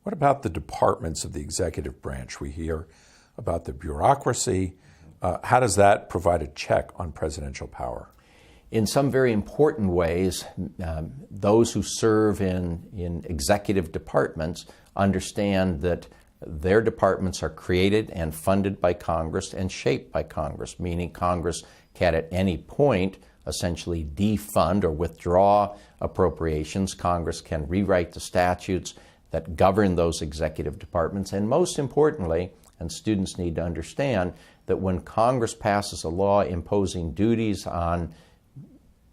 What about the departments of the executive branch? We hear about the bureaucracy. How does that provide a check on presidential power? In some very important ways, those who serve in executive departments understand that their departments are created and funded by Congress and shaped by Congress, meaning Congress can at any point essentially defund or withdraw appropriations. Congress can rewrite the statutes that govern those executive departments. And most importantly, and students need to understand, that when Congress passes a law imposing duties on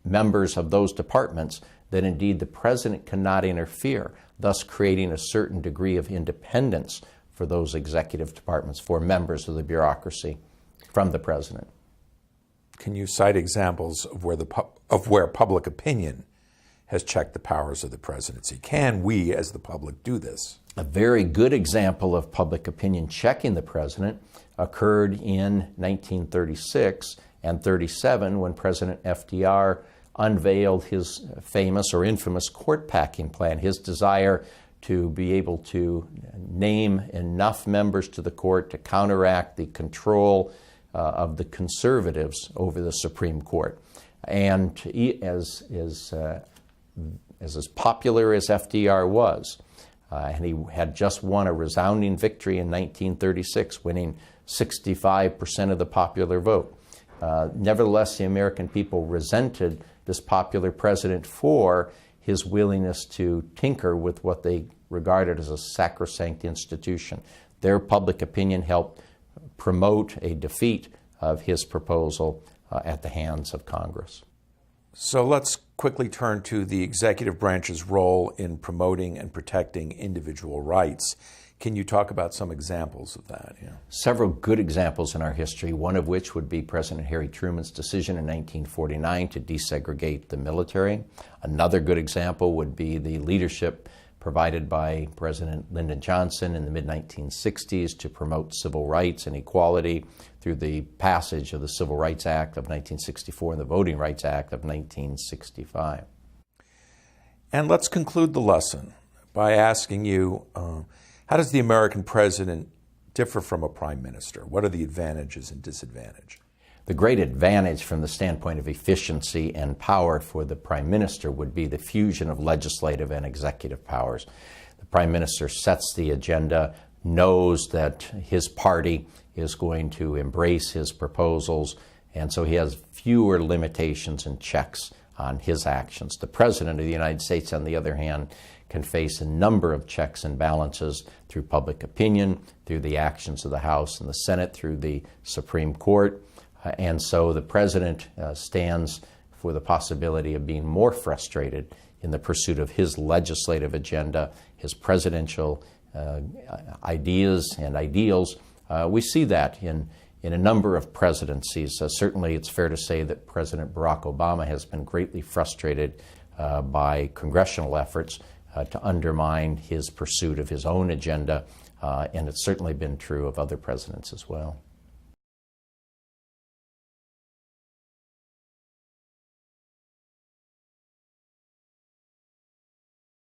members of those departments, that indeed the president cannot interfere, thus creating a certain degree of independence for those executive departments, for members of the bureaucracy from the president. Can you cite examples of where public opinion has checked the powers of the presidency? Can we, as the public, do this? A very good example of public opinion checking the president occurred in 1936 and 37 when President FDR unveiled his famous or infamous court packing plan, his desire to be able to name enough members to the court to counteract the control of the conservatives over the Supreme Court. And as popular as FDR was, and he had just won a resounding victory in 1936, winning 65% of the popular vote. Nevertheless, the American people resented this popular president for his willingness to tinker with what they regarded as a sacrosanct institution. Their public opinion helped promote a defeat of his proposal at the hands of Congress. So let's quickly turn to the executive branch's role in promoting and protecting individual rights. Can you talk about some examples of that? Yeah. Several good examples in our history, one of which would be President Harry Truman's decision in 1949 to desegregate the military. Another good example would be the leadership provided by President Lyndon Johnson in the mid-1960s to promote civil rights and equality through the passage of the Civil Rights Act of 1964 and the Voting Rights Act of 1965. And let's conclude the lesson by asking you, how does the American president differ from a prime minister? What are the advantages and disadvantages? The great advantage from the standpoint of efficiency and power for the prime minister would be the fusion of legislative and executive powers. The prime minister sets the agenda, knows that his party is going to embrace his proposals, and so he has fewer limitations and checks on his actions. The President of the United States, on the other hand, can face a number of checks and balances through public opinion, through the actions of the House and the Senate, through the Supreme Court. And so the President stands for the possibility of being more frustrated in the pursuit of his legislative agenda, his presidential ideas and ideals. We see that in a number of presidencies. Certainly it's fair to say that President Barack Obama has been greatly frustrated by congressional efforts to undermine his pursuit of his own agenda, and it's certainly been true of other presidents as well.